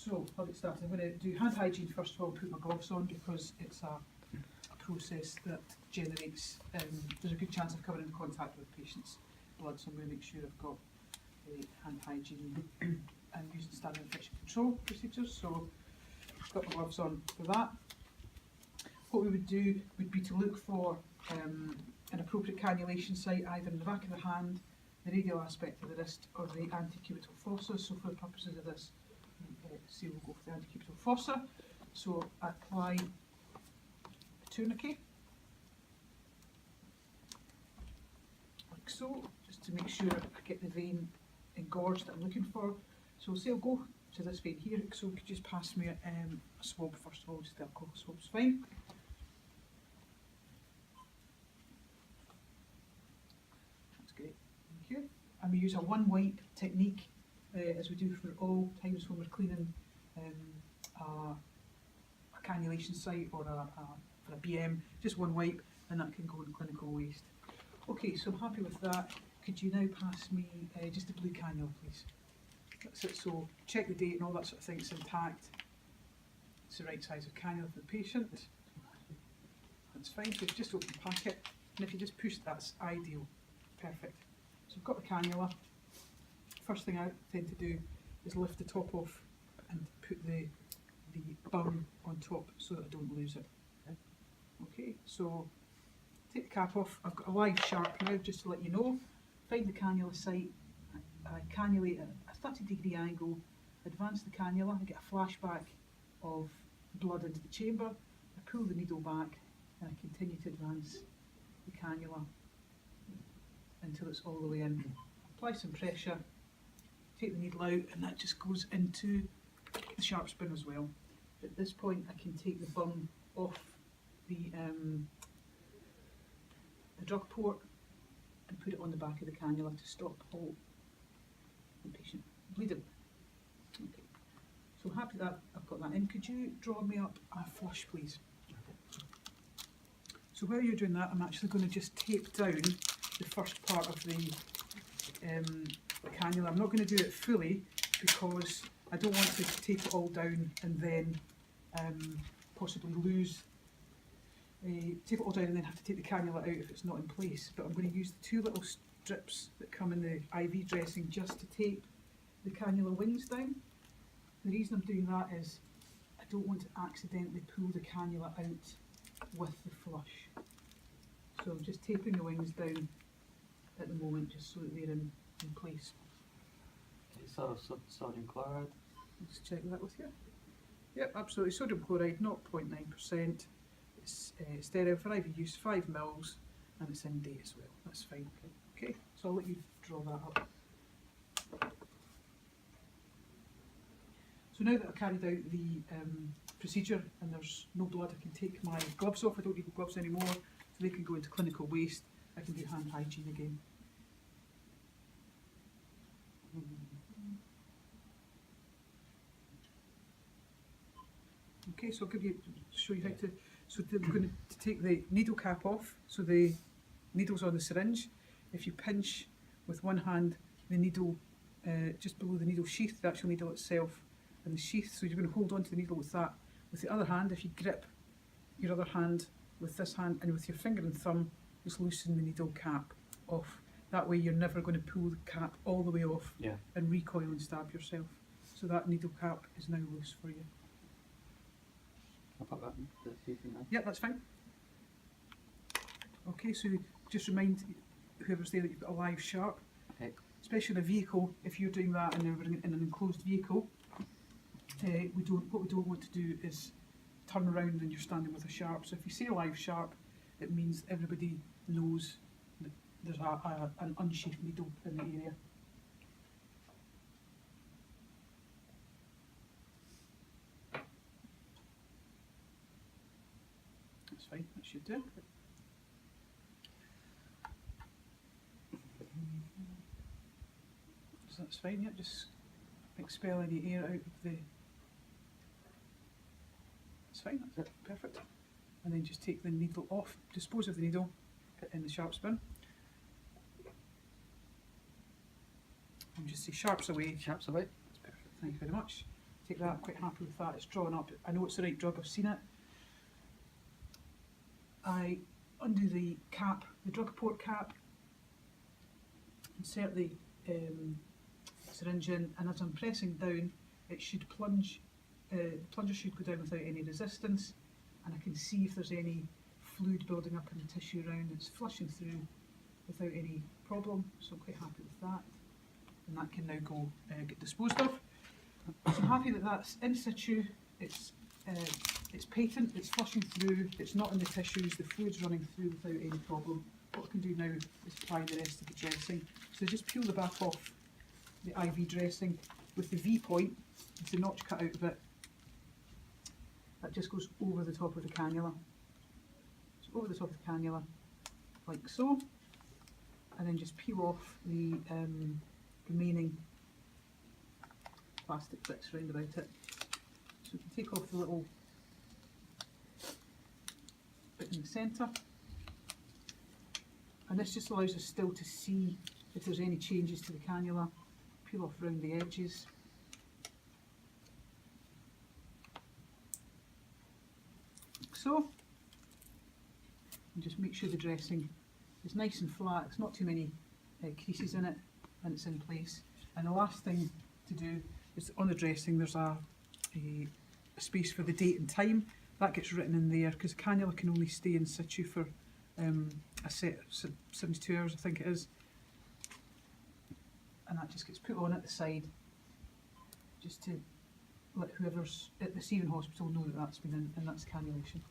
So, I'll get started. I'm going to do hand hygiene first of all, put my gloves on because it's a process that generates, there's a good chance of coming into contact with patients' blood, so I'm going to make sure I've got hand hygiene and using standard infection control procedures. So, I've got my gloves on for that. What we would do would be to look for an appropriate cannulation site either in the back of the hand, the radial aspect of the wrist, or the antecubital fossa. So for the purposes of this, see, we'll go for the antecubital fossa. So I apply a tourniquet, like so, just to make sure I get the vein engorged that I'm looking for. So say I'll go to this vein here, so could you just pass me a swab first of all, just the alcohol swab's fine. That's great, thank you. And we use a one wipe technique as we do for all times when we're cleaning a cannulation site or for a BM, just one wipe, and that can go in clinical waste. Okay, so I'm happy with that. Could you now pass me just a blue cannula, please? That's it, so check the date and all that sort of thing, it's intact. It's the right size of cannula for the patient. That's fine, so if you just open the packet, and if you just push, that's ideal. Perfect. So I've got the cannula. First thing I tend to do is lift the top off and put the bung on top so that I don't lose it. Okay, so take the cap off. I've got a live sharp now, just to let you know. Find the cannula site, I cannulate at a 30-degree angle, advance the cannula, I get a flashback of blood into the chamber, I pull the needle back and I continue to advance the cannula until it's all the way in. Apply some pressure, take the needle out, and that just goes into the sharp spin as well. At this point I can take the bung off the drug port and put it on the back of the cannula to stop all the patient bleeding. Okay. So I'm happy that I've got that in. Could you draw me up a flush, please? So while you're doing that, I'm actually going to just tape down the first part of the cannula. I'm not going to do it fully because I don't want to tape it all down and then possibly lose, tape it all down and then have to take the cannula out if it's not in place. But I'm going to use the two little strips that come in the IV dressing just to tape the cannula wings down. The reason I'm doing that is I don't want to accidentally pull the cannula out with the flush. So I'm just taping the wings down at the moment just so that they're in place. Okay, so sodium chloride. Let's check that with you. Yep, absolutely. Sodium chloride, 0.9%. It's sterile for IV use, 5 mils, and it's in day as well. That's fine. Okay, so I'll let you draw that up. So now that I've carried out the procedure and there's no blood, I can take my gloves off. I don't need the gloves anymore, so they can go into clinical waste. I can do hand hygiene again. Okay, so I'll show you how to. So we're going to take the needle cap off. So the needle's on the syringe. If you pinch with one hand the needle just below the needle sheath, the actual needle itself, and the sheath. So you're going to hold on to the needle with that. With the other hand, if you grip your other hand with this hand and with your finger and thumb, just loosen the needle cap off. That way you're never going to pull the cap all the way off and recoil and stab yourself. So that needle cap is now loose for you. I'll put that in the sheath now. Yeah, that's fine. Okay, so just remind whoever's there that you've got a live sharp. Okay. Especially in a vehicle, if you're doing that and we're in an enclosed vehicle, what we don't want to do is turn around and you're standing with a sharp. So if you say a live sharp, it means everybody knows that there's an unsheathed needle in the area. That's fine, that should do. So that's fine, yeah, just expel any air out of the... That's fine, that's it, perfect. And then just take the needle off, dispose of the needle, put it in the sharp spin. And just say sharps away. Sharps away. That's perfect, thank you very much. take that, I'm quite happy with that. It's drawn up. I know it's the right drug, I've seen it. I undo the cap, the drug port cap, insert the syringe in, and as I'm pressing down, it should plunge, the plunger should go down without any resistance, and I can see if there's any fluid building up in the tissue around. It's flushing through without any problem, so I'm quite happy with that. And that can now go get disposed of. So I'm happy that that's in situ, it's patent, it's flushing through, it's not in the tissues, the fluid's running through without any problem. What I can do now is apply the rest of the dressing. So just peel the back off the IV dressing with the V point, it's the notch cut out of it. That just goes over the top of the cannula. So over the top of the cannula, like so. And then just peel off the remaining plastic bits round about it. So we can take off the little bit in the centre. And this just allows us still to see if there's any changes to the cannula. Peel off around the edges. Like so. And just make sure the dressing is nice and flat, it's not too many creases in it, and it's in place. And the last thing to do is on the dressing there's a space for the date and time. That gets written in there because the cannula can only stay in situ for a set 72 hours, I think it is. And that just gets put on at the side just to let whoever's at the receiving hospital know that that's been in, and that's cannulation.